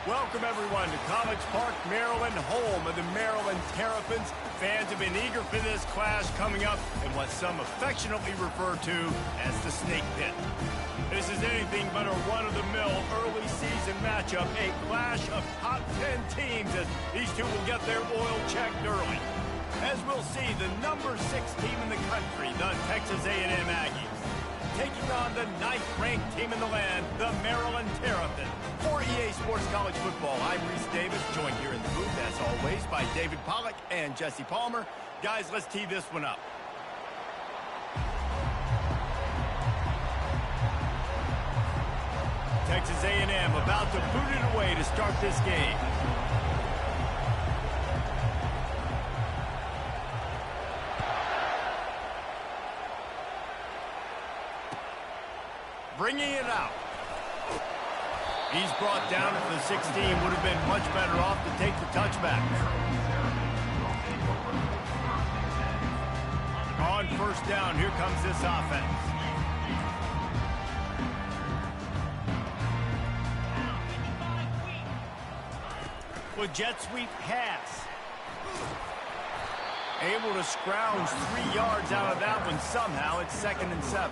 Welcome, everyone, to College Park, Maryland, home of the Maryland Terrapins. Fans have been eager for this clash coming up in what some affectionately refer to as the Snake Pit. This is anything but a run-of-the-mill early season matchup, a clash of top 10 teams as these two will get their oil checked early. As we'll see, the number 6 team in the country, the Texas A&M Aggies, taking on the 9th-ranked team in the land, the Maryland Terrapins. For EA Sports College Football, I'm Reese Davis, joined here in the booth, as always, by David Pollack and Jesse Palmer. Guys, let's tee this one up. Texas A&M about to boot it away to start this game. Bringing it out. He's brought down at the 16. Would have been much better off to take the touchback. On first down, here comes this offense. With jet sweep pass. Able to scrounge 3 yards out of that one somehow. It's 2nd and 7.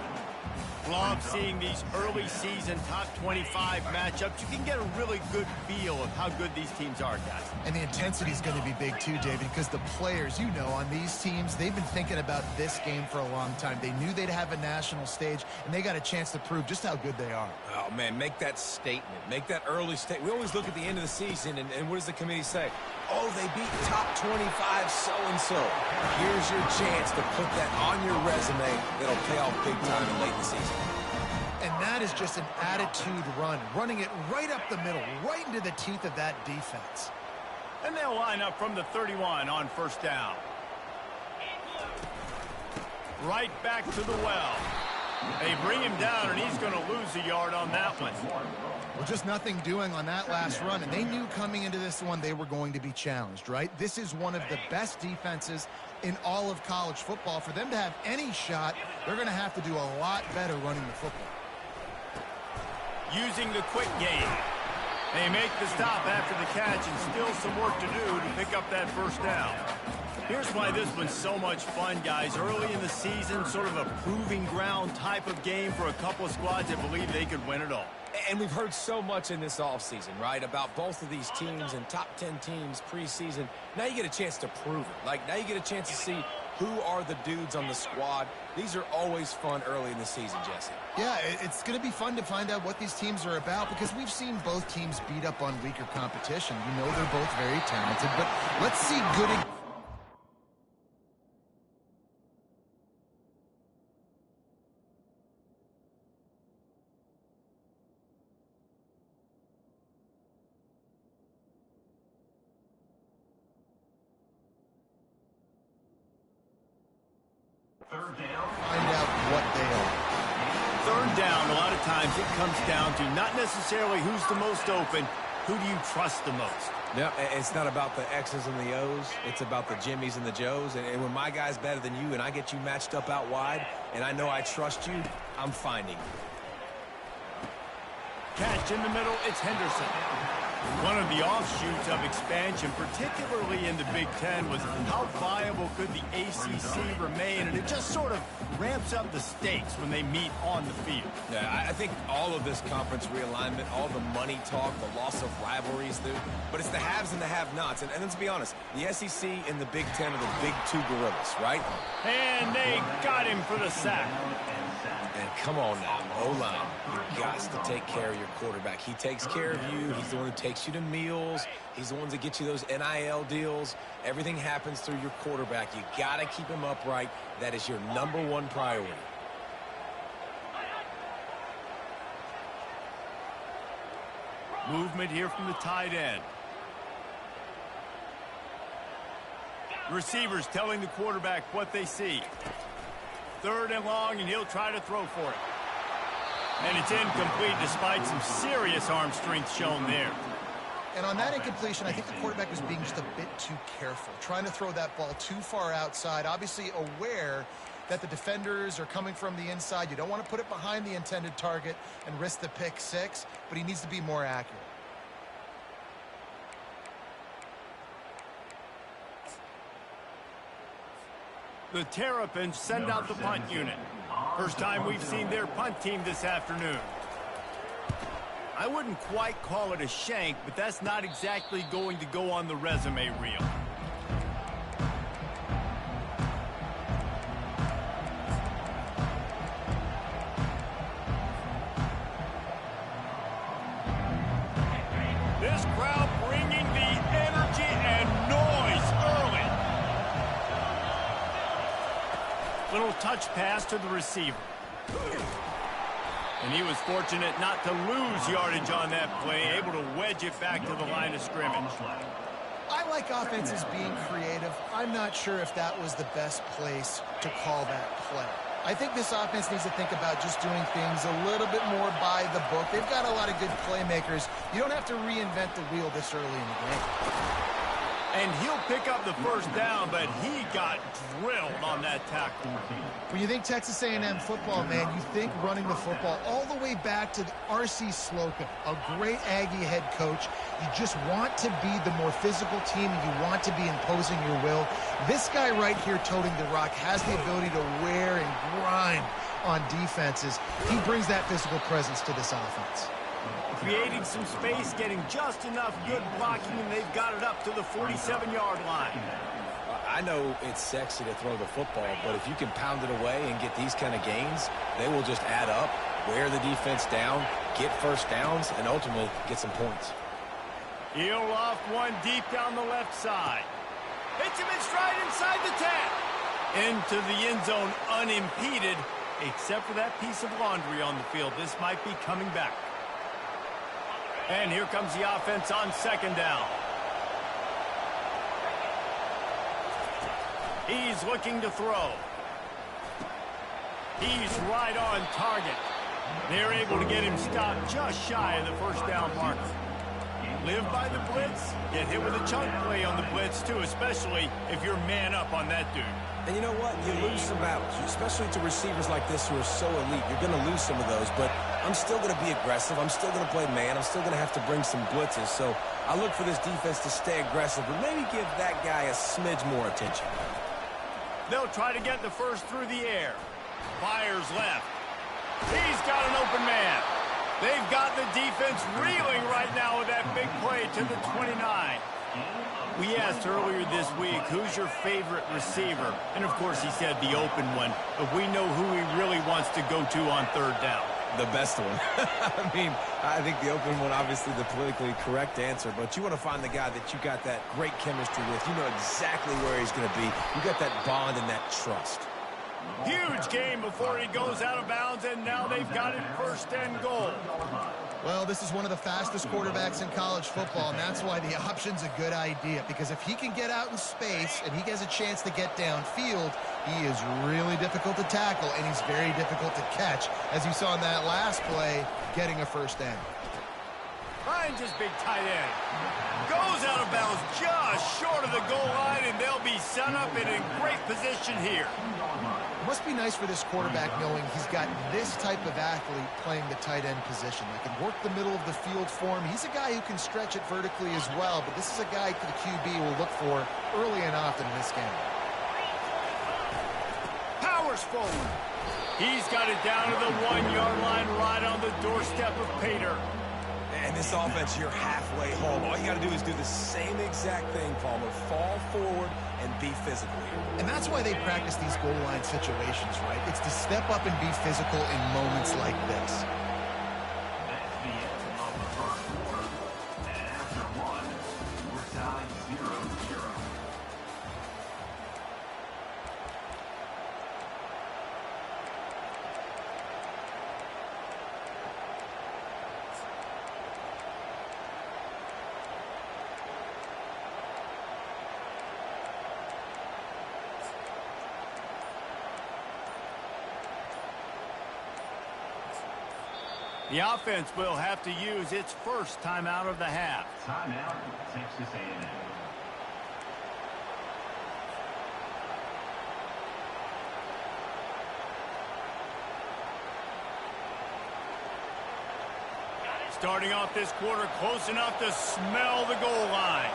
Love seeing these early season top 25 matchups. You can get a really good feel of how good these teams are, guys. And the intensity is going to be big too, David, because the players, you know, on these teams, they've been thinking about this game for a long time. They knew they'd have a national stage, and they got a chance to prove just how good they are. Oh, man, make that statement. Make that early statement. We always look at the end of the season, and what does the committee say? Oh, they beat top 25 so-and-so. Here's your chance to put that on your resume that'll pay off big time late in the season. And that is just an attitude run, running it right up the middle, right into the teeth of that defense. And they'll line up from the 31 on first down. Right back to the well. They bring him down, and he's going to lose a yard on that one. Well, just nothing doing on that last run, and they knew coming into this one they were going to be challenged, right? This is one of the best defenses in all of college football. For them to have any shot, they're going to have to do a lot better running the football. Using the quick game. They make the stop after the catch, and still some work to do to pick up that first down. Here's why this one's so much fun, guys. Early in the season, sort of a proving ground type of game for a couple of squads that believe they could win it all. And we've heard so much in this offseason, right, about both of these teams and top 10 teams preseason. Now you get a chance to prove it. Like, now you get a chance to see who are the dudes on the squad. These are always fun early in the season, Jesse. Yeah, it's going to be fun to find out what these teams are about because we've seen both teams beat up on weaker competition. You know they're both very talented, but let's see good... Third down. Find out what they are. Third down, a lot of times it comes down to not necessarily who's the most open, who do you trust the most? Yeah, it's not about the X's and the O's. It's about the Jimmys and the Joes. And when my guy's better than you and I get you matched up out wide and I know I trust you, I'm finding you. Catch in the middle, it's Henderson. One of the offshoots of expansion, particularly in the Big Ten, was how viable could the ACC remain, and it just sort of ramps up the stakes when they meet on the field. Yeah, I think all of this conference realignment, all the money talk, the loss of rivalries, but it's the haves and the have-nots. And let's be honest, the SEC and the Big Ten are the big two gorillas, right? And they got him for the sack. And come on now, O-line, you got to take care of your quarterback. He takes care of you. He's the one who takes you to meals. He's the one that gets you those NIL deals. Everything happens through your quarterback. You got to keep him upright. That is your #1 priority. Movement here from the tight end. Receivers telling the quarterback what they see. Third and long, and he'll try to throw for it. And it's incomplete despite some serious arm strength shown there. And on that incompletion, I think the quarterback was being just a bit too careful, trying to throw that ball too far outside, obviously aware that the defenders are coming from the inside. You don't want to put it behind the intended target and risk the pick six, but he needs to be more accurate. The Terrapins send out the punt unit. First time we've seen their punt team this afternoon. I wouldn't quite call it a shank, but that's not exactly going to go on the resume reel. This crowd bringing the energy and noise early. Little touch pass to the receiver. And he was fortunate not to lose yardage on that play, able to wedge it back to the line of scrimmage. I like offenses being creative. I'm not sure if that was the best place to call that play. I think this offense needs to think about just doing things a little bit more by the book. They've got a lot of good playmakers. You don't have to reinvent the wheel this early in the game. And he'll pick up the first down, but he got drilled on that tackle. When you think Texas A&M football, man, you think running the football all the way back to R.C. Slocum, a great Aggie head coach. You just want to be the more physical team, and you want to be imposing your will. This guy right here toting the rock has the ability to wear and grind on defenses. He brings that physical presence to this offense. Creating some space, getting just enough good blocking, and they've got it up to the 47-yard line. I know it's sexy to throw the football, but if you can pound it away and get these kind of gains, they will just add up, wear the defense down, get first downs, and ultimately get some points. He'll loft one deep down the left side. Hits him in stride inside the 10. Into the end zone unimpeded, except for that piece of laundry on the field. This might be coming back. And here comes the offense on second down. He's looking to throw. He's right on target. They're able to get him stopped just shy of the first down marker. Live by the blitz, get hit with a chunk play on the blitz too, especially if you're man up on that dude. And you know what? You lose some battles, especially to receivers like this who are so elite. You're going to lose some of those, but I'm still going to be aggressive. I'm still going to play man. I'm still going to have to bring some blitzes. So I look for this defense to stay aggressive, but maybe give that guy a smidge more attention. They'll try to get the first through the air. Fires left. He's got an open man. They've got the defense reeling right now with that big play to the 29. We asked earlier this week, who's your favorite receiver? And, of course, he said the open one. But we know who he really wants to go to on third down. The best one. I mean, I think the open one, obviously the politically correct answer, but you want to find the guy that you got that great chemistry with. You know exactly where he's going to be. You got that bond and that trust. Huge game before he goes out of bounds, and now they've got it first and goal. Well, this is one of the fastest quarterbacks in college football, and that's why the option's a good idea, because if he can get out in space and he has a chance to get downfield, he is really difficult to tackle, and he's very difficult to catch, as you saw in that last play, getting a first down. Finds his big tight end. Goes out of bounds just short of the goal line, and they'll be set up in a great position here. It must be nice for this quarterback knowing he's got this type of athlete playing the tight end position that can work the middle of the field for him. He's a guy who can stretch it vertically as well, but this is a guy the QB will look for early and often in this game. Powers forward. He's got it down to the 1-yard line right on the doorstep of Pater. And this offense, you're halfway home. All you got to do is do the same exact thing, Palmer. Fall forward and be physical here. And that's why they practice these goal line situations, right? It's to step up and be physical in moments like this. That's the end of the first quarter. And after one, we're tied 0-0. The offense will have to use its first timeout of the half. Timeout, Texas A&M. Starting off this quarter close enough to smell the goal line.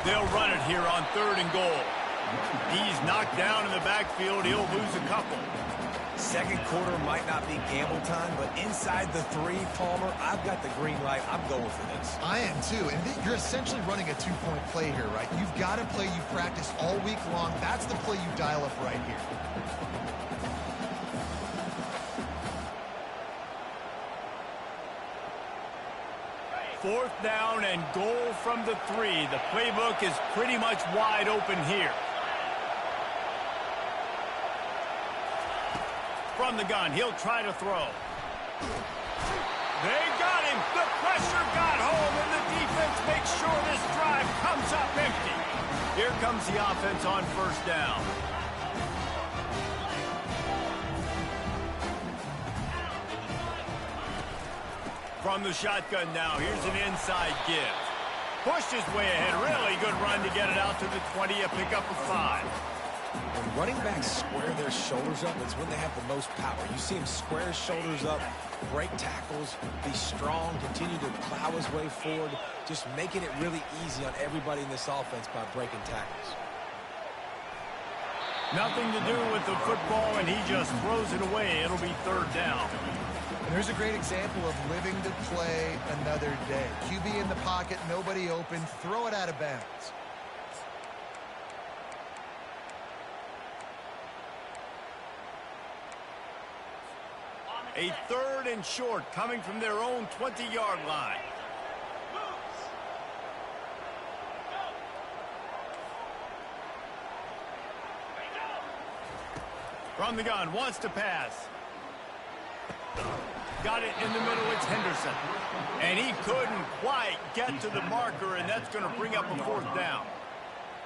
They'll run it here on 3rd and goal. He's knocked down in the backfield. He'll lose a couple. Second quarter might not be gamble time, but inside the 3, Palmer, I've got the green light. I'm going for this. I am too, and you're essentially running a 2-point play here, right? You've got a play you practice all week long. That's the play you dial up right here. Fourth down and goal from the 3. The playbook is pretty much wide open here. From the gun, he'll try to throw. They got him. The pressure got home, and the defense makes sure this drive comes up empty. Here comes the offense on 1st down. From the shotgun now, here's an inside give. Pushed his way ahead. Really good run to get it out to the 20, a pickup of 5. When running backs square their shoulders up, it's when they have the most power. You see him square his shoulders up, break tackles, be strong, continue to plow his way forward, just making it really easy on everybody in this offense by breaking tackles. Nothing to do with the football, and he just throws it away. It'll be 3rd down. And there's a great example of living to play another day. QB in the pocket, nobody open, throw it out of bounds. A 3rd and short coming from their own 20-yard line. From the gun, wants to pass. Got it in the middle, it's Henderson. And he couldn't quite get to the marker, and that's going to bring up a 4th down.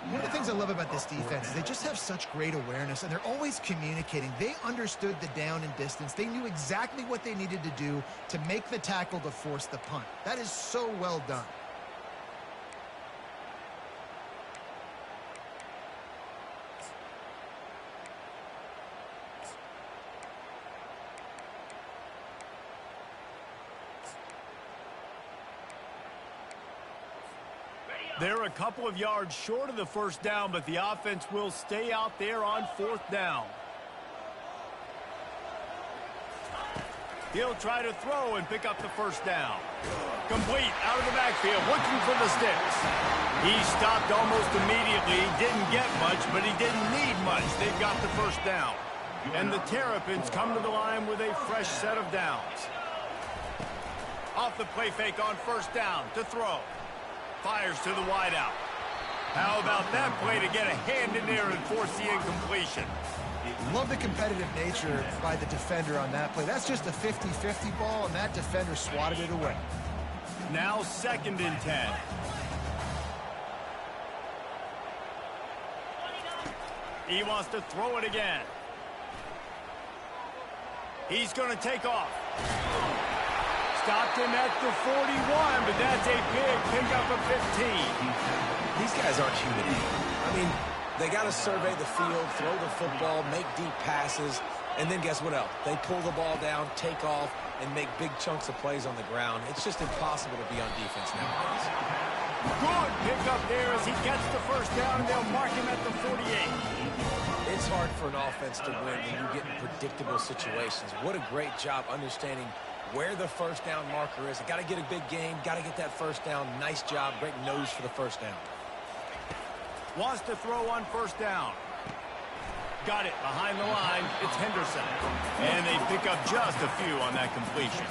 One of the things I love about this defense is they just have such great awareness, and they're always communicating. They understood the down and distance. They knew exactly what they needed to do to make the tackle to force the punt. That is so well done. They're a couple of yards short of the 1st down, but the offense will stay out there on 4th down. He'll try to throw and pick up the 1st down. Complete out of the backfield, looking for the sticks. He stopped almost immediately. Didn't get much, but he didn't need much. They've got the 1st down. And the Terrapins come to the line with a fresh set of downs. Off the play fake on 1st down to throw. Fires to the wideout. How about that play to get a hand in there and force the incompletion? Love the competitive nature by the defender on that play. That's just a 50-50 ball, and that defender swatted it away. Now 2nd and 10. He wants to throw it again. He's going to take off. Stopped him at the 41, but that's a big pickup of 15. These guys aren't human. I mean, they got to survey the field, throw the football, make deep passes, and then guess what else? They pull the ball down, take off, and make big chunks of plays on the ground. It's just impossible to be on defense nowadays. Good pickup there as he gets the 1st down, and they'll mark him at the 48. It's hard for an offense to win when you get in predictable situations. What a great job understanding where the 1st down marker is. Got to get a big game, got to get that 1st down. Nice job, great nose for the 1st down. Wants to throw on 1st down. Got it behind the line. It's Henderson. And they pick up just a few on that completion.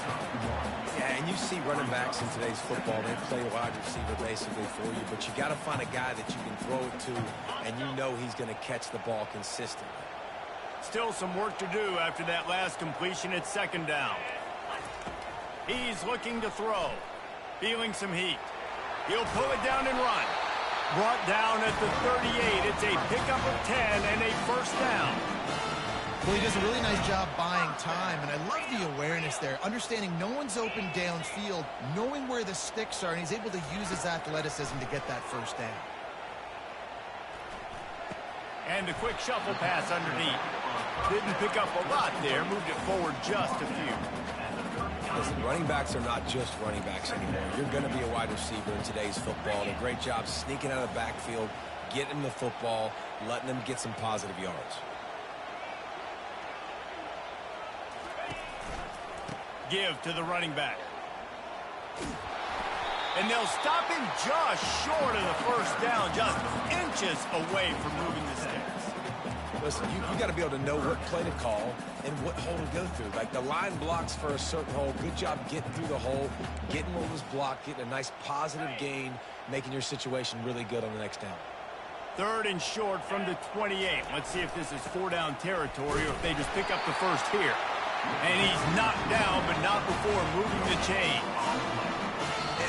Yeah, and you see running backs in today's football, they play wide receiver basically for you, but you got to find a guy that you can throw it to, and you know he's going to catch the ball consistently. Still some work to do after that last completion. It's 2nd down. He's looking to throw. Feeling some heat. He'll pull it down and run. Brought down at the 38. It's a pickup of 10 and a 1st down. Well, he does a really nice job buying time, and I love the awareness there. Understanding no one's open downfield, knowing where the sticks are, and he's able to use his athleticism to get that 1st down. And a quick shuffle pass underneath. Didn't pick up a lot there. Moved it forward just a few. Listen, running backs are not just running backs anymore. You're going to be a wide receiver in today's football. And a great job sneaking out of the backfield, getting the football, letting them get some positive yards. Give to the running back. And they'll stop him just short of the first down, just inches away from moving the sticks. Listen, you got to be able to know what play to call and what hole to go through. Like the line blocks for a certain hole. Good job getting through the hole, getting what was blocked, getting a nice positive gain, making your situation really good on the next down. 3rd and short from the 28. Let's see if this is 4-down territory or if they just pick up the first here. And he's knocked down, but not before moving the chain.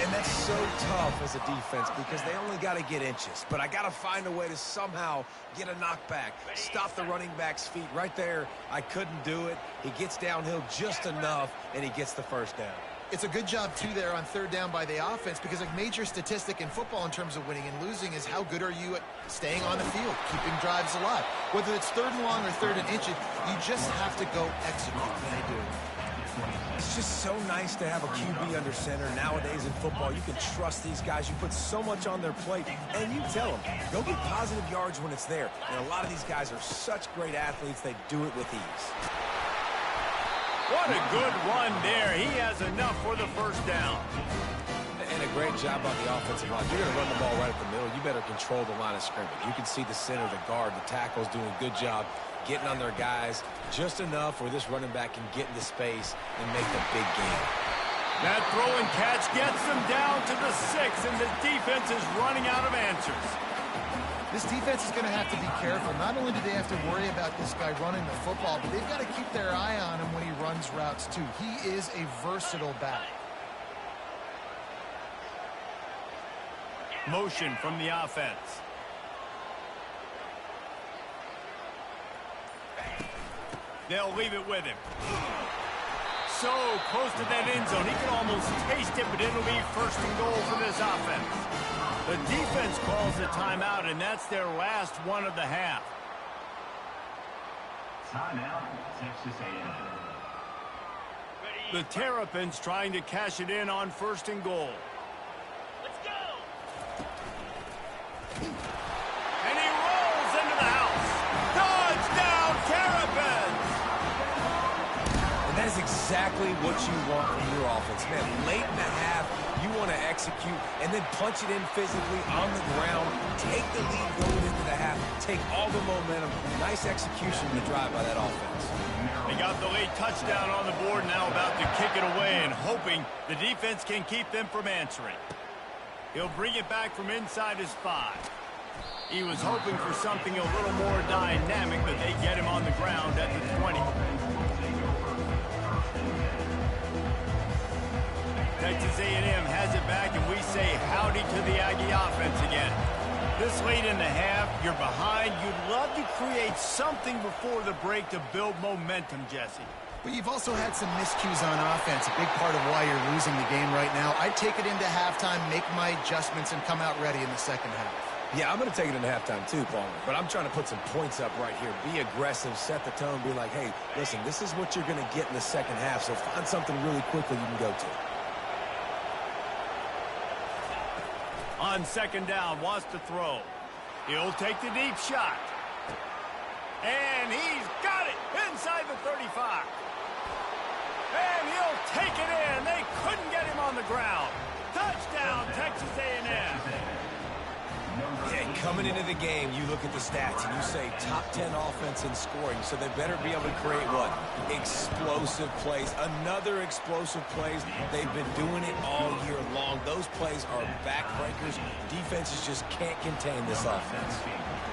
And that's so tough as a defense because they only got to get inches. But I got to find a way to somehow get a knockback, stop the running back's feet right there. I couldn't do it. He gets downhill just enough, and he gets the first down. It's a good job, too, there on 3rd down by the offense because a major statistic in football in terms of winning and losing is how good are you at staying on the field, keeping drives alive. Whether it's 3rd and long or 3rd and inches, you just have to go execute, and they do. It's just so nice to have a QB under center. Nowadays in football, you can trust these guys. You put so much on their plate, and you tell them, go get positive yards when it's there. And a lot of these guys are such great athletes, they do it with ease. What a good run there. He has enough for the first down. And a great job on the offensive line. You're going to run the ball right at the middle. You better control the line of scrimmage. You can see the center, the guard, the tackle's doing a good job getting on their guys just enough where this running back can get into space and make the big game. That throw and catch gets them down to the 6, and the defense is running out of answers. This defense is going to have to be careful. Not only do they have to worry about this guy running the football, but they've got to keep their eye on him when he runs routes, too. He is a versatile back. Motion from the offense. They'll leave it with him. So close to that end zone. He can almost taste it, but it'll be 1st and goal for this offense. The defense calls a timeout, and that's their last one of the half. Timeout, Texas A&M. The Terrapins trying to cash it in on 1st and goal. Let's go! And he rolls into the house. Touchdown, Terrapins! And that is exactly what you want from your offense, man. Late in the half, you want to execute and then punch it in physically on the ground, take the lead going into the half, take all the momentum. Nice execution in the drive by that offense. They got the late touchdown on the board, now about to kick it away and hoping the defense can keep them from answering. He'll bring it back from inside his 5. He was hoping for something a little more dynamic, but they get him on the ground at the 20. Texas A&M has it back, and we say howdy to the Aggie offense again. This late in the half, you're behind. You'd love to create something before the break to build momentum, Jesse. But you've also had some miscues on offense, a big part of why you're losing the game right now. I'd take it into halftime, make my adjustments, and come out ready in the second half. Yeah, I'm going to take it into halftime too, Palmer. But I'm trying to put some points up right here. Be aggressive, set the tone, be like, hey, listen, this is what you're going to get in the second half, so find something really quickly you can go to. On 2nd down, wants to throw. He'll take the deep shot. And he's got it inside the 35. And he'll take it in. They couldn't get him on the ground. Touchdown, Texas A&M. Yeah, coming into the game, you look at the stats and you say top 10 offense in scoring, so they better be able to create what? Explosive plays. Another explosive plays. They've been doing it all year long. Those plays are backbreakers. Defenses just can't contain this offense.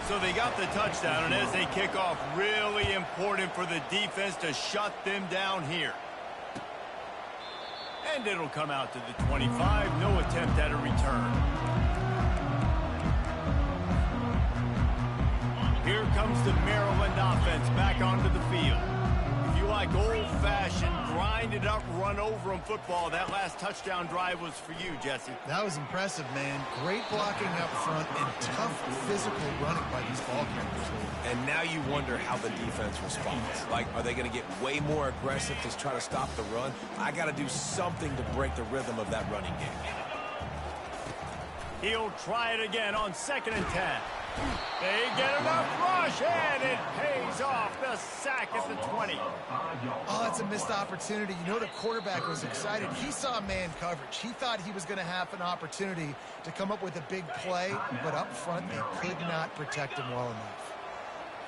So they got the touchdown, and as they kick off, really important for the defense to shut them down here. And it'll come out to the 25. No attempt at a return. Here comes the Maryland offense back onto the field. If you like old-fashioned, grinded-up, run-over-'em football. That last touchdown drive was for you, Jesse. That was impressive, man. Great blocking up front and tough physical running by these ball carriers. And now you wonder how the defense responds. Like, are they going to get way more aggressive to try to stop the run? I got to do something to break the rhythm of that running game. He'll try it again on 2nd and 10. They get enough rush, and it pays off. The sack at the 20. Oh, that's a missed opportunity. You know the quarterback was excited. He saw man coverage. He thought he was going to have an opportunity to come up with a big play, but up front they could not protect him well enough.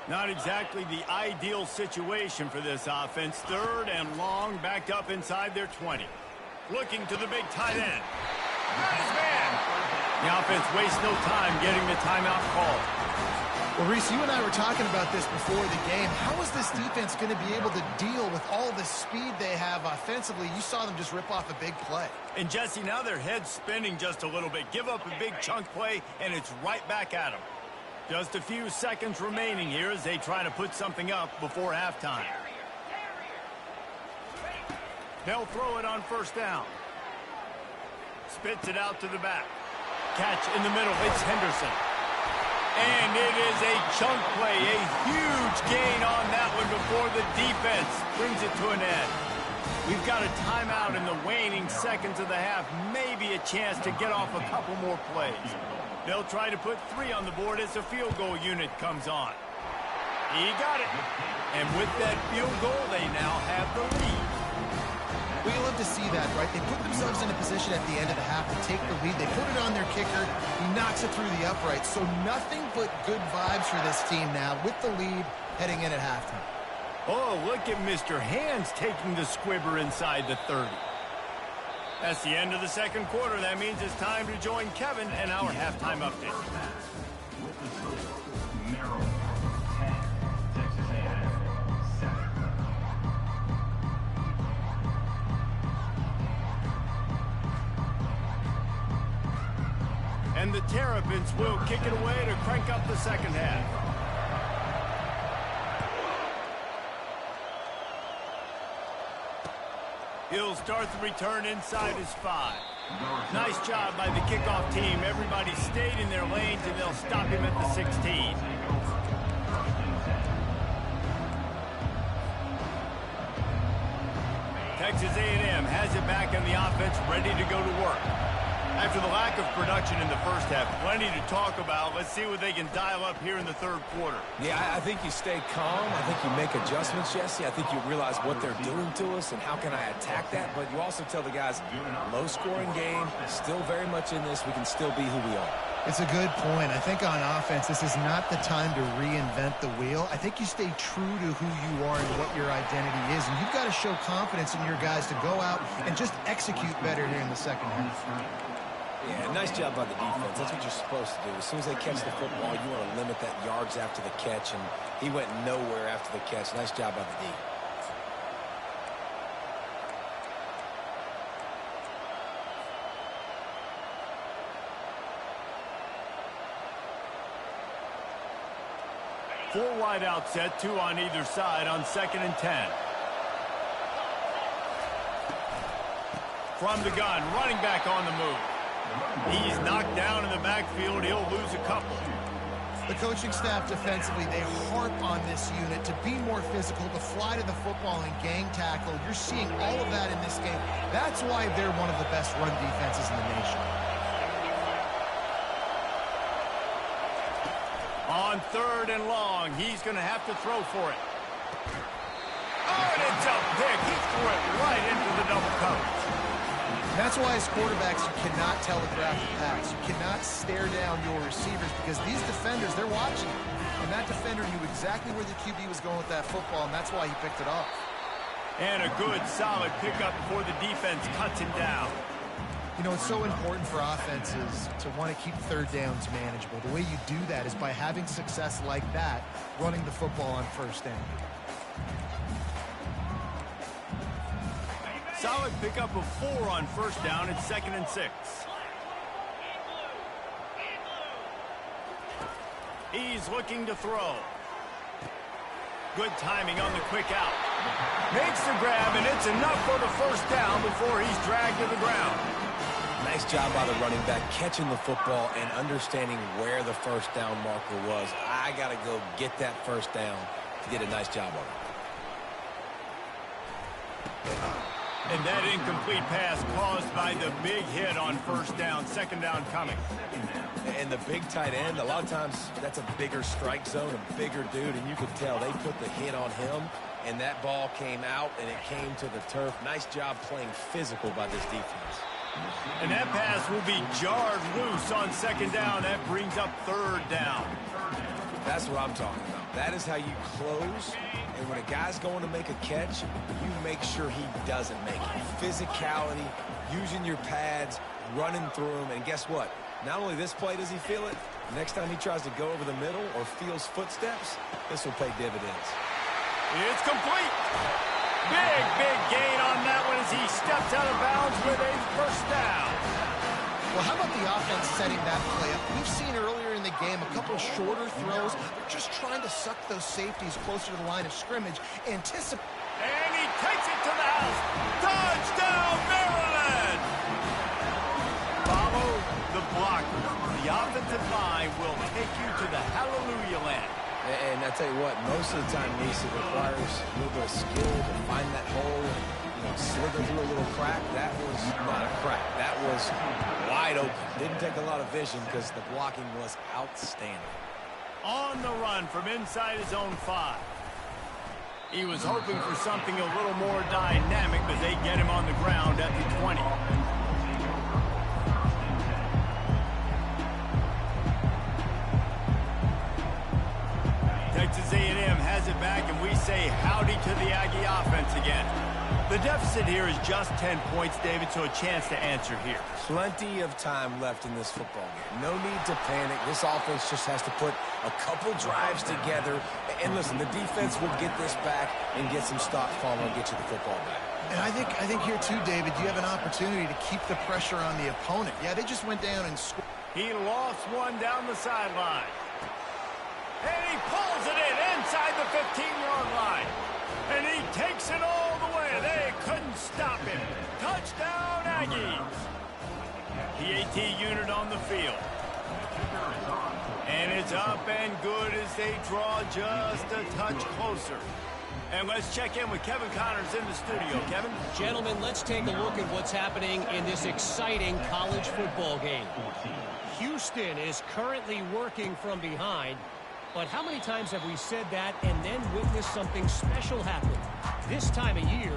Not exactly the ideal situation for this offense. 3rd and long, backed up inside their 20. Looking to the big tight end. Got his man. The offense wastes no time getting the timeout called. Well, Reese, you and I were talking about this before the game. How is this defense going to be able to deal with all the speed they have offensively? You saw them just rip off a big play. And, Jesse, now their head's spinning just a little bit. Give up a big chunk play, and it's right back at them. Just a few seconds remaining here as they try to put something up before halftime. They'll throw it on 1st down. Spits it out to the back. Catch in the middle. It's Henderson. And it is a chunk play. A huge gain on that one before the defense brings it to an end. We've got a timeout in the waning seconds of the half. Maybe a chance to get off a couple more plays. They'll try to put 3 on the board as the field goal unit comes on. He got it. And with that field goal, they now have the lead. We love to see that, right? They put themselves in a position at the end of the half to take the lead. They put it on their kicker. He knocks it through the uprights. So nothing but good vibes for this team now with the lead heading in at halftime. Oh, look at Mr. Hands taking the squibber inside the 30. That's the end of the 2nd quarter. That means it's time to join Kevin and our halftime update. With the score, Maryland 10, Texas A&M 7. And the Terrapins will kick it away to crank up the 2nd half. He'll start the return inside his 5. Nice job by the kickoff team. Everybody stayed in their lanes, and they'll stop him at the 16. Texas A&M has it back in the offense, ready to go to work. After the lack of production in the 1st half, plenty to talk about. Let's see what they can dial up here in the 3rd quarter. Yeah, I think you stay calm. I think you make adjustments, Jesse. I think you realize what they're doing to us and how can I attack that. But you also tell the guys, low-scoring game, still very much in this. We can still be who we are. It's a good point. I think on offense, this is not the time to reinvent the wheel. I think you stay true to who you are and what your identity is. And you've got to show confidence in your guys to go out and just execute better here in the 2nd half. Yeah, nice job by the defense. That's what you're supposed to do. As soon as they catch the football, you want to limit that yards after the catch, and he went nowhere after the catch. Nice job by the D. Four wide out set, 2 on either side on 2nd and 10. From the gun, running back on the move. He's knocked down in the backfield. He'll lose a couple. The coaching staff defensively, they harp on this unit to be more physical, to fly to the football and gang tackle. You're seeing all of that in this game. That's why they're one of the best run defenses in the nation. On 3rd and long, he's going to have to throw for it. Oh, and it's a pick. He threw it right into the double coverage. That's why as quarterbacks, you cannot telegraph the pass. You cannot stare down your receivers because these defenders, they're watching you. And that defender knew exactly where the QB was going with that football, and that's why he picked it off. And a good, solid pickup before the defense cuts him down. You know, it's so important for offenses to want to keep 3rd downs manageable. The way you do that is by having success like that, running the football on 1st down. Solid pickup of 4 on 1st down. It's 2nd and 6. He's looking to throw. Good timing on the quick out. Makes the grab, and it's enough for the first down before he's dragged to the ground. Nice job by the running back catching the football and understanding where the first down marker was. I got to go get that first down. He did a nice job on it. And that incomplete pass caused by the big hit on first down. Second down coming. And the big tight end, a lot of times that's a bigger strike zone, a bigger dude, and you could tell they put the hit on him, and that ball came out, and it came to the turf. Nice job playing physical by this defense. And that pass will be jarred loose on second down. That brings up third down. That's what I'm talking about. That is how you close. And when a guy's going to make a catch, you make sure he doesn't make it. Physicality, using your pads, running through him. And guess what? Not only this play does he feel it, next time he tries to go over the middle or feels footsteps, this will pay dividends. It's complete. Big gain on that one as he steps out of bounds with a first down. Well, how about the offense setting that play up? We've seen earlier in the game a couple shorter throws. They're just trying to suck those safeties closer to the line of scrimmage. And he takes it to the house. Touchdown, Maryland! Follow the block. The offensive line will take you to the hallelujah land. And I tell you what, most of the time, Ncaa, it requires a little bit of skill to find that hole and slither through a little crack. That was not a crack. That was wide open. Didn't take a lot of vision because the blocking was outstanding. On the run from inside his own 5. He was hoping for something a little more dynamic, but they get him on the ground at the 20. Texas A&M has it back, and we say howdy to the Aggie offense again. The deficit here is just 10 points, David, so a chance to answer here. Plenty of time left in this football game. No need to panic. This offense just has to put a couple drives together. And listen, the defense will get this back and get some stops following and get you the football back. And I think here too, David, you have an opportunity to keep the pressure on the opponent. Yeah, they just went down and scored. He lost one down the sideline. And he pulls it in inside the 15-yard line. And he takes it all the way. They couldn't stop him. Touchdown, Aggies. The AT unit on the field. And it's up and good as they draw just a touch closer. And let's check in with Kevin Connors in the studio. Kevin? Gentlemen, let's take a look at what's happening in this exciting college football game. Houston is currently working from behind. But how many times have we said that and then witnessed something special happen? This time of year,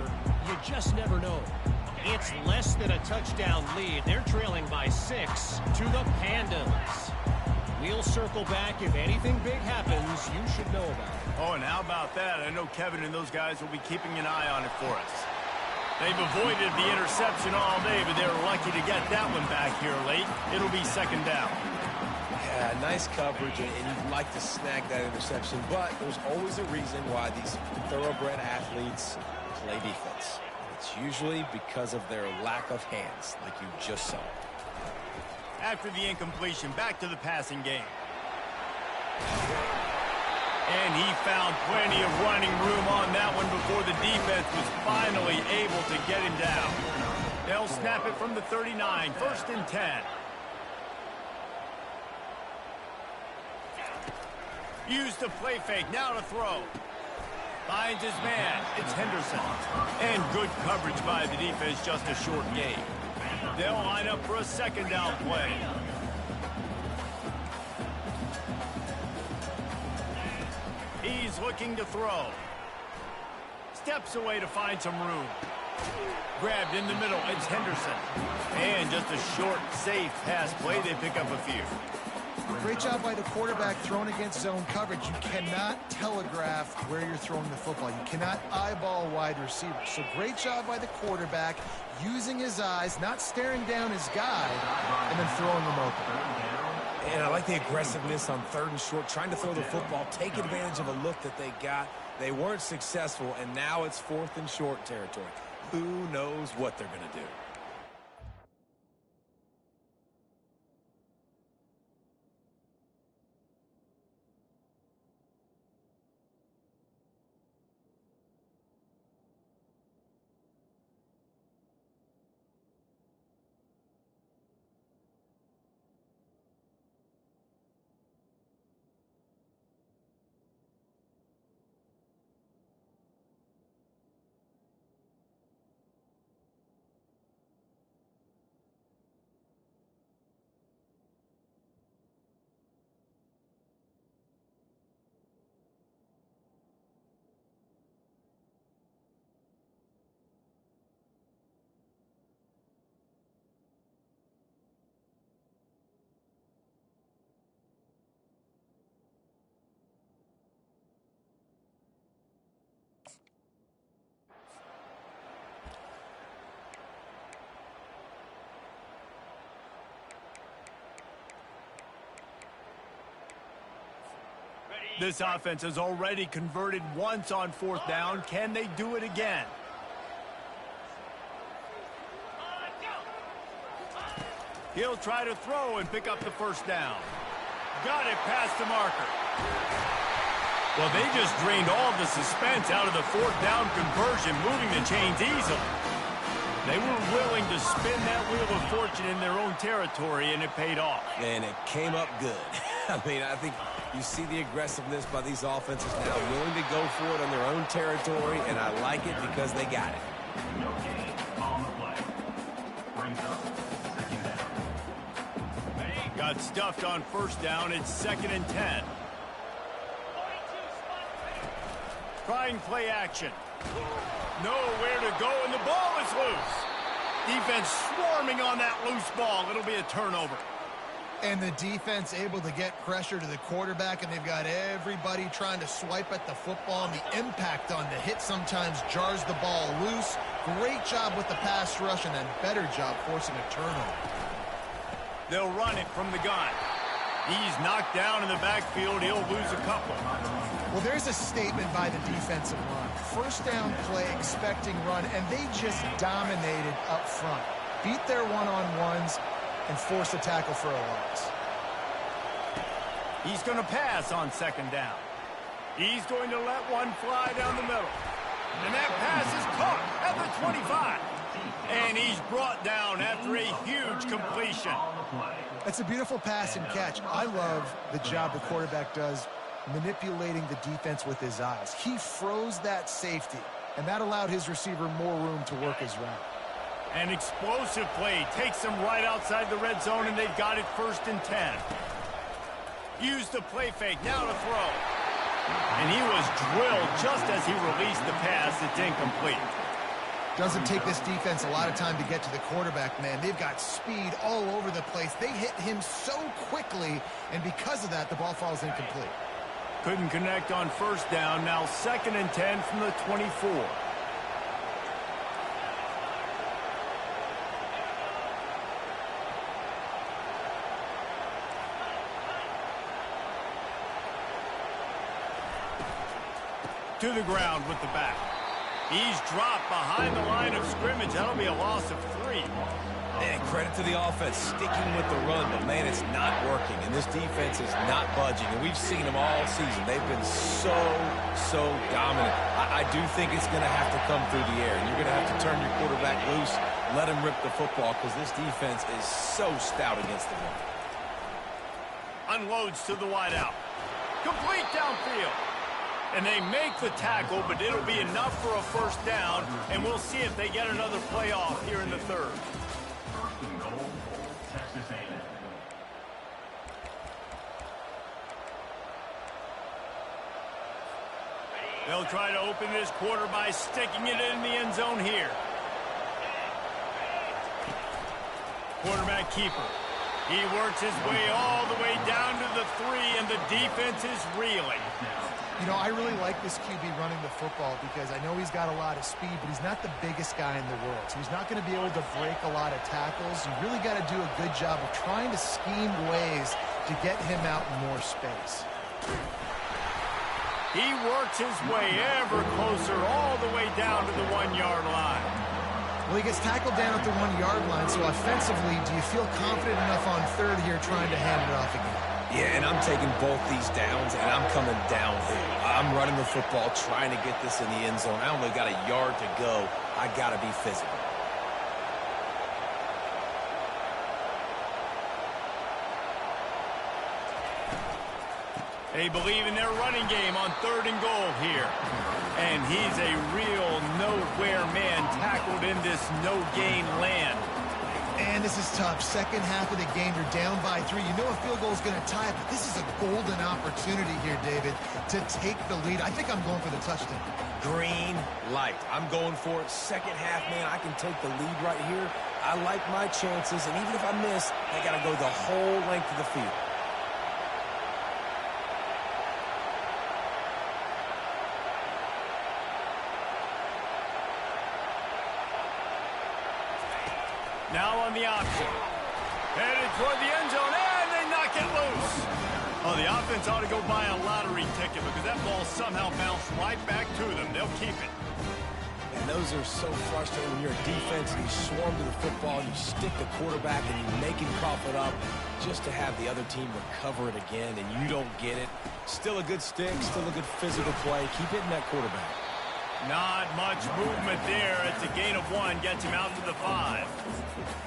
you just never know. It's less than a touchdown lead. They're trailing by 6 to the Pandas. We'll circle back. If anything big happens, you should know about it. Oh, and how about that? I know Kevin and those guys will be keeping an eye on it for us. They've avoided the interception all day, but they were lucky to get that one back here late. It'll be second down. Yeah, nice coverage, and you'd like to snag that interception, but there's always a reason why these thoroughbred athletes play defense. It's usually because of their lack of hands, like you just saw. After the incompletion, back to the passing game. And he found plenty of running room on that one before the defense was finally able to get him down. They'll snap it from the 39, 1st and 10. Use the play fake, now to throw. Finds his man, it's Henderson. And good coverage by the defense, just a short gain. They'll line up for a second down play. He's looking to throw. Steps away to find some room. Grabbed in the middle, it's Henderson. And just a short, safe pass play, they pick up a few. Great job by the quarterback throwing against zone coverage. You cannot telegraph where you're throwing the football. You cannot eyeball wide receiver. So great job by the quarterback using his eyes, not staring down his guy, and then throwing him open. And I like the aggressiveness on 3rd and short, trying to throw the football, take advantage of a look that they got. They weren't successful, and now it's 4th and short territory. Who knows what they're going to do? This offense has already converted once on 4th down. Can they do it again? He'll try to throw and pick up the 1st down. Got it past the marker. Well, they just drained all the suspense out of the 4th down conversion, moving the chains easily. They were willing to spin that wheel of fortune in their own territory, and it paid off. And it came up good. I mean, I think you see the aggressiveness by these offenses now, willing to go for it on their own territory, and I like it because they got it. No gain on the play. Brings up 2nd down. Got stuffed on 1st down. It's 2nd and 10. Trying play action. Nowhere to go, and the ball is loose. Defense swarming on that loose ball. It'll be a turnover. And the defense able to get pressure to the quarterback, and they've got everybody trying to swipe at the football, and the impact on the hit sometimes jars the ball loose. Great job with the pass rush, and then better job forcing a turnover. They'll run it from the gun. He's knocked down in the backfield. He'll lose a couple. Well, there's a statement by the defensive line. 1st down play, expecting run, and they just dominated up front. Beat their one-on-ones and force a tackle for a loss. He's going to pass on 2nd down. He's going to let one fly down the middle. And that pass is caught at the 25. And he's brought down after a huge completion. That's a beautiful pass and catch. I love the job the quarterback does manipulating the defense with his eyes. He froze that safety, and that allowed his receiver more room to work his route. An explosive play takes them right outside the red zone, and they've got it 1st and 10. Use the play fake, now to throw. And he was drilled just as he released the pass. It's incomplete. Doesn't take this defense a lot of time to get to the quarterback, man. They've got speed all over the place. They hit him so quickly, and because of that, the ball falls incomplete. Couldn't connect on 1st down. Now 2nd and 10 from the 24. To the ground with the back. He's dropped behind the line of scrimmage. That'll be a loss of 3. And credit to the offense sticking with the run, but man, it's not working. And this defense is not budging. And we've seen them all season. They've been so dominant. I do think it's going to have to come through the air. And you're going to have to turn your quarterback loose, let him rip the football, because this defense is so stout against the run. Unloads to the wideout. Complete downfield. And they make the tackle, but it'll be enough for a 1st down. And we'll see if they get another play off here in the 3rd. 1st and goal, Texas A&M. They'll try to open this quarter by sticking it in the end zone here. Quarterback keeper. He works his way all the way down to the 3, and the defense is reeling. You know, I really like this QB running the football because I know he's got a lot of speed, but he's not the biggest guy in the world. So he's not going to be able to break a lot of tackles. You really got to do a good job of trying to scheme ways to get him out in more space. He works his way ever closer all the way down to the 1-yard line. Well, he gets tackled down at the 1-yard line, so offensively, do you feel confident enough on 3rd here trying to hand it off again? Yeah, and I'm taking both these downs, and I'm coming downhill. I'm running the football, trying to get this in the end zone. I only got a yard to go. I got to be physical. They believe in their running game on 3rd and goal here. And he's a real nowhere man tackled in this no-gain land. And this is tough. 2nd half of the game, you're down by 3. You know a field goal is going to tie it, but this is a golden opportunity here, David, to take the lead. I think I'm going for the touchdown. Green light. I'm going for it. 2nd half, man, I can take the lead right here. I like my chances, and even if I miss, I got to go the whole length of the field. Now on the option. Headed toward the end zone, and they knock it loose. Oh, the offense ought to go buy a lottery ticket because that ball somehow bounced right back to them. They'll keep it. And those are so frustrating when you're a defense and you swarm to the football, you stick the quarterback and you make him cough it up just to have the other team recover it again and you don't get it. Still a good stick, still a good physical play. Keep hitting that quarterback. Not much movement there. It's a gain of 1, gets him out to the 5.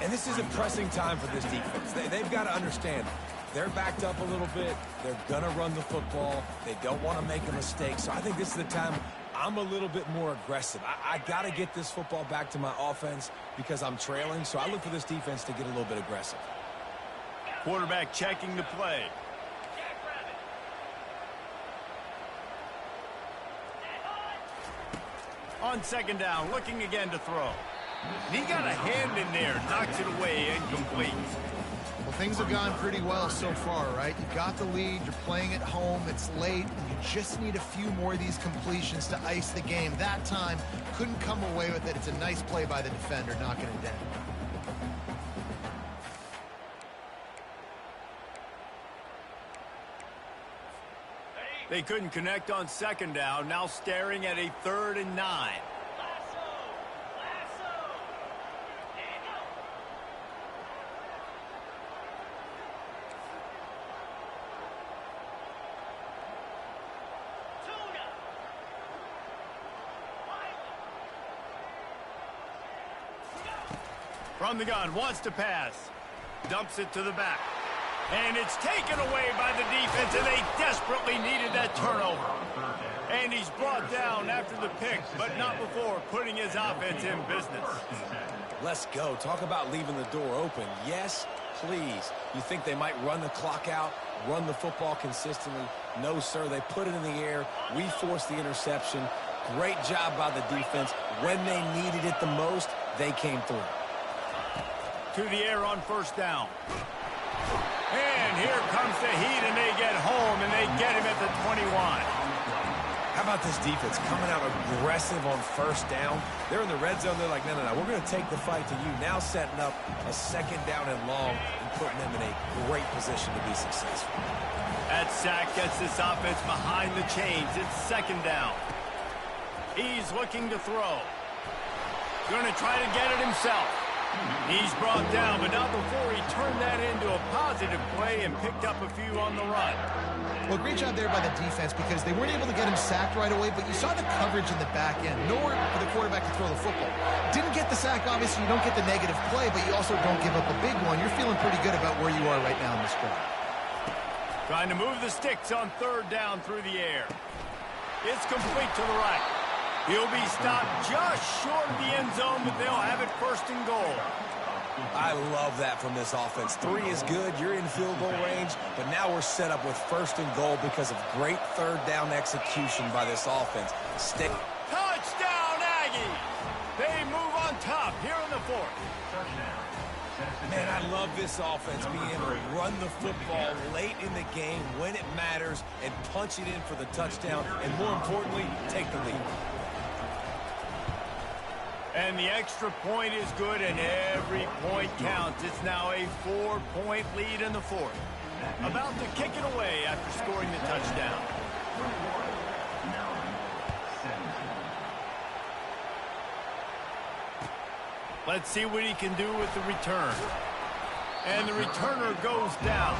And this is a pressing time for this defense. They've got to understand. They're backed up a little bit. They're going to run the football. They don't want to make a mistake. So I think this is the time I'm a little bit more aggressive. I got to get this football back to my offense because I'm trailing. So I look for this defense to get a little bit aggressive. Quarterback checking the play. On second down, looking again to throw. He got a hand in there, knocks it away, incomplete. Well, things have gone pretty well so far, right? You got the lead, you're playing at home, it's late, and you just need a few more of these completions to ice the game. That time, couldn't come away with it. It's a nice play by the defender, knocking it down. They couldn't connect on second down, now staring at a 3rd and 9. From the gun, wants to pass. Dumps it to the back. And it's taken away by the defense, and they desperately needed that turnover. And he's brought down after the pick, but not before putting his offense in business. Let's go. Talk about leaving the door open. Yes, please. You think they might run the clock out, run the football consistently? No, sir. They put it in the air. We forced the interception. Great job by the defense. When they needed it the most, they came through. To the air on first down. And here comes the heat, and they get home, and they get him at the 21. How about this defense coming out aggressive on first down? They're in the red zone. They're like, no, we're going to take the fight to you. Now setting up a second down and long and putting them in a great position to be successful. That sack gets this offense behind the chains. It's second down. He's looking to throw. Going to try to get it himself. He's brought down, but not before he turned that into a positive play and picked up a few on the run. Well, great job there by the defense because they weren't able to get him sacked right away, but you saw the coverage in the back end. Nowhere for the quarterback to throw the football. Didn't get the sack, obviously. You don't get the negative play, but you also don't give up a big one. You're feeling pretty good about where you are right now in this drive. Trying to move the sticks on third down through the air. It's complete to the right. He'll be stopped just short of the end zone, but they'll have it first and goal. I love that from this offense. 3 is good. You're in field goal range, but now we're set up with first and goal because of great third down execution by this offense. Stick. Touchdown, Aggies! They move on top here in the 4th. Man, I love this offense being able to run the football late in the game when it matters and punch it in for the touchdown, and more importantly, take the lead. And the extra point is good, and every point counts. It's now a 4-point lead in the 4th. About to kick it away after scoring the touchdown. Let's see what he can do with the return. And the returner goes down.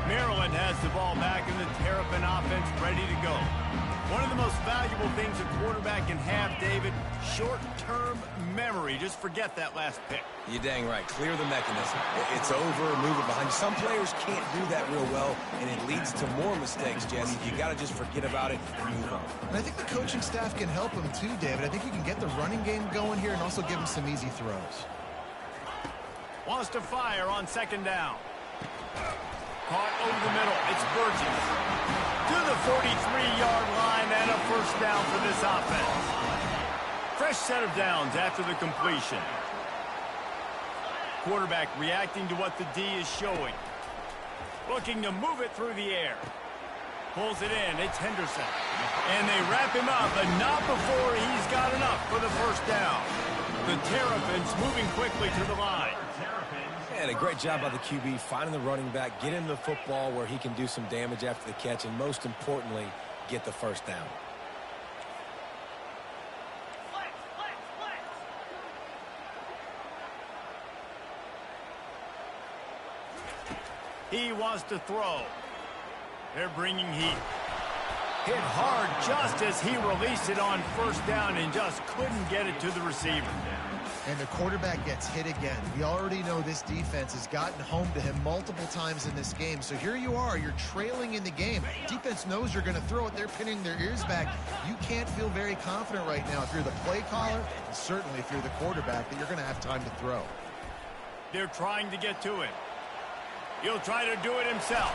Maryland has the ball back in the Terrapin offense ready to go. One of the most valuable things a quarterback can have, David, short-term memory. Just forget that last pick. You're dang right. Clear the mechanism. It's over, move it behind you. Some players can't do that real well, and it leads to more mistakes, Jesse. You got to just forget about it and move on. And I think the coaching staff can help him too, David. I think you can get the running game going here and also give him some easy throws. Wants to fire on second down. Caught over the middle. It's Burgess. To the 43-yard line and a first down for this offense. Fresh set of downs after the completion. Quarterback reacting to what the D is showing. Looking to move it through the air. Pulls it in. It's Henderson. And they wrap him up, but not before he's got enough for the first down. The Terrapins moving quickly to the line. And a great job by the QB finding the running back, get him the football where he can do some damage after the catch, and most importantly, get the first down. He wants to throw. They're bringing heat. Hit hard just as he released it on first down and just couldn't get it to the receiver. And the quarterback gets hit again. We already know this defense has gotten home to him multiple times in this game. So here you are, you're trailing in the game. Defense knows you're going to throw it. They're pinning their ears back. You can't feel very confident right now if you're the play caller, and certainly if you're the quarterback, that you're going to have time to throw. They're trying to get to it. He'll try to do it himself.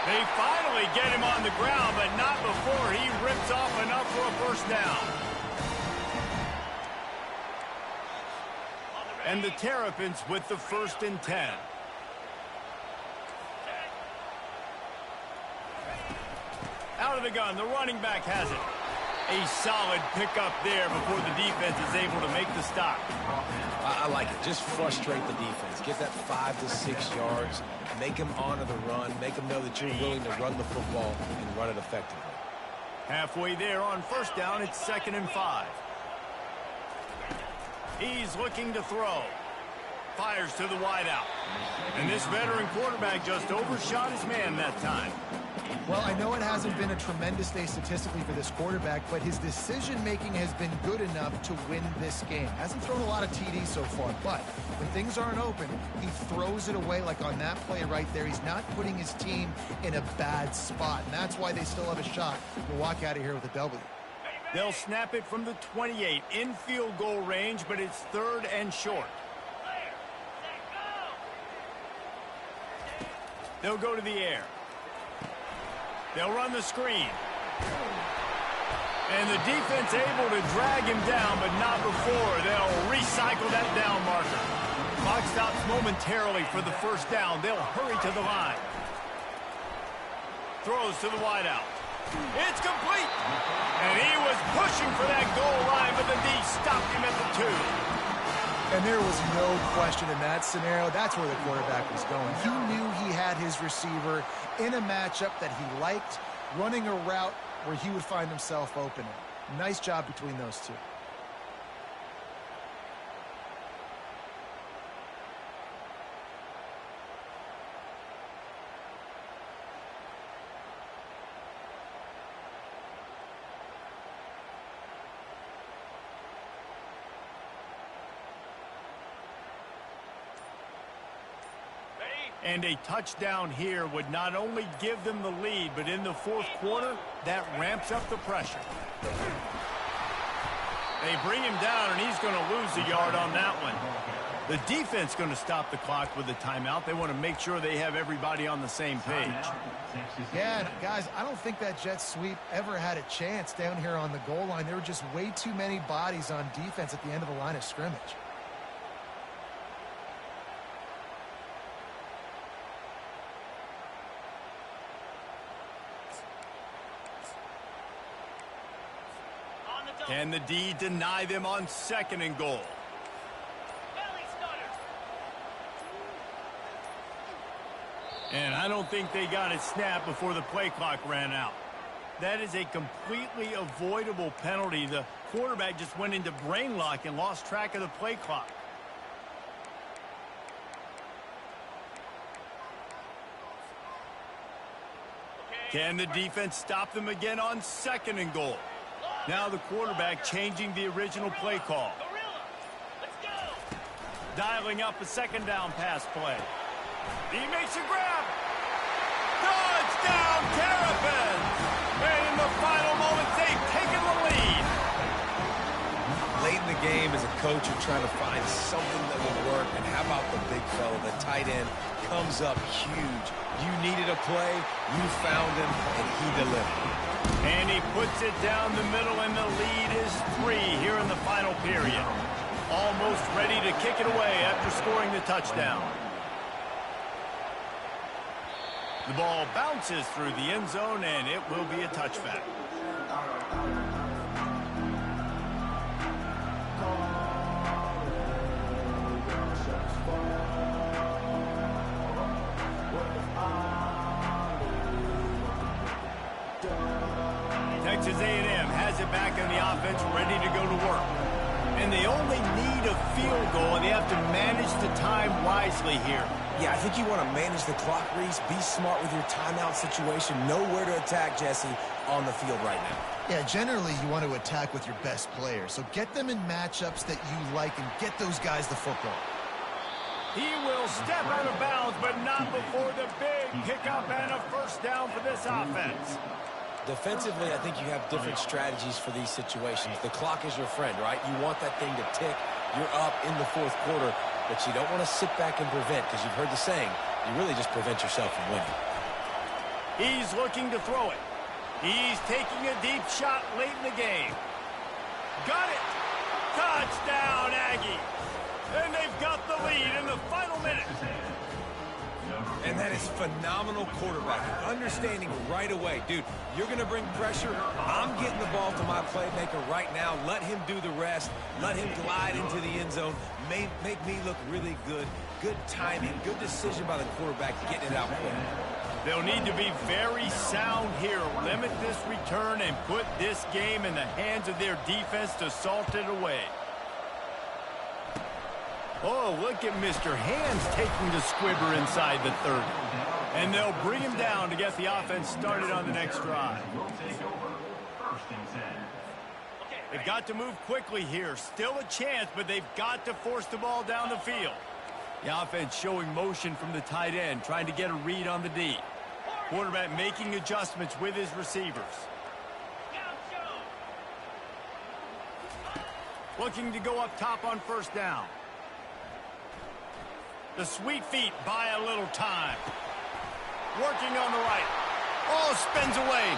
They finally get him on the ground, but not before he rips off enough for a first down. And the Terrapins with the 1st and 10. Out of the gun, the running back has it. A solid pickup there before the defense is able to make the stop. I like it. Just frustrate the defense. Get that 5 to 6 yards. Make them honor the run. Make them know that you're willing to run the football and run it effectively. Halfway there on first down, it's 2nd and 5. He's looking to throw. Fires to the wideout. And this veteran quarterback just overshot his man that time. Well, I know it hasn't been a tremendous day statistically for this quarterback, but his decision-making has been good enough to win this game. Hasn't thrown a lot of TDs so far, but when things aren't open, he throws it away like on that play right there. He's not putting his team in a bad spot, and that's why they still have a shot to walk out of here with a W. They'll snap it from the 28 in field goal range, but it's 3rd and short. They'll go to the air. They'll run the screen. And the defense able to drag him down, but not before. They'll recycle that down marker. Clock stops momentarily for the first down. They'll hurry to the line. Throws to the wideout. It's complete. And he was pushing for that goal line, but the D stopped him at the 2. And there was no question in that scenario. That's where the quarterback was going. He knew he had his receiver in a matchup that he liked, running a route where he would find himself open. Nice job between those two. And a touchdown here would not only give them the lead, but in the 4th quarter, that ramps up the pressure. They bring him down, and he's going to lose a yard on that one. The defense going to stop the clock with a timeout. They want to make sure they have everybody on the same page. Yeah, guys, I don't think that jet sweep ever had a chance down here on the goal line. There were just way too many bodies on defense at the end of the line of scrimmage. Can the D deny them on 2nd and goal? And I don't think they got it snapped before the play clock ran out. That is a completely avoidable penalty. The quarterback just went into brain lock and lost track of the play clock. Can the defense stop them again on 2nd and goal? Now the quarterback changing the original play call. Dialing up a 2nd down pass play. He makes a grab. Touchdown, Terrapins! And in the final moments, they've taken the lead. Late in the game, as a coach, you're trying to find something that will work. And how about the big fella, the tight end, comes up huge. You needed a play, you found him, and he delivered. And he puts it down the middle, and the lead is 3 here in the final period. Almost ready to kick it away after scoring the touchdown. The ball bounces through the end zone, and it will be a touchback. Texas A&M has it back in the offense, ready to go to work. And they only need a field goal, and they have to manage the time wisely here. Yeah, I think you want to manage the clock, Reese. Be smart with your timeout situation. Know where to attack, Jesse, on the field right now. Yeah, generally you want to attack with your best player. So get them in matchups that you like and get those guys the football. He will step out of bounds, but not before the big pickup and a first down for this offense. Defensively, I think you have different strategies for these situations. The clock is your friend, right? You want that thing to tick. You're up in the fourth quarter, but you don't want to sit back and prevent, because you've heard the saying, you really just prevent yourself from winning. He's looking to throw it. He's taking a deep shot late in the game. Got it. Touchdown, Aggie. And they've got the lead in the final minute. And that is phenomenal quarterbacking. Understanding right away, dude, you're going to bring pressure. I'm getting the ball to my playmaker right now. Let him do the rest. Let him glide into the end zone. Make me look really good. Good timing. Good decision by the quarterback getting it out quick. They'll need to be very sound here. Limit this return and put this game in the hands of their defense to salt it away. Oh, look at Mr. Hands taking the squibber inside the 30. And they'll bring him down to get the offense started on the next drive. They've got to move quickly here. Still a chance, but they've got to force the ball down the field. The offense showing motion from the tight end, trying to get a read on the D. Quarterback making adjustments with his receivers. Looking to go up top on first down. The sweet feet buy a little time. Working on the right. Oh, spins away.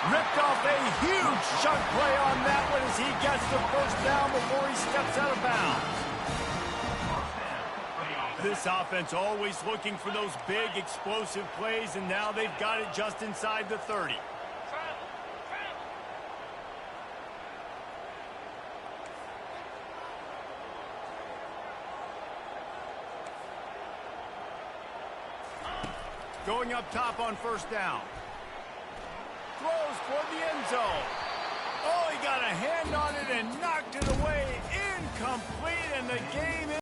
Ripped off a huge chunk play on that one as he gets the first down before he steps out of bounds. This offense always looking for those big explosive plays, and now they've got it just inside the 30. Going up top on first down. Throws toward the end zone. Oh, he got a hand on it and knocked it away. Incomplete, and the game is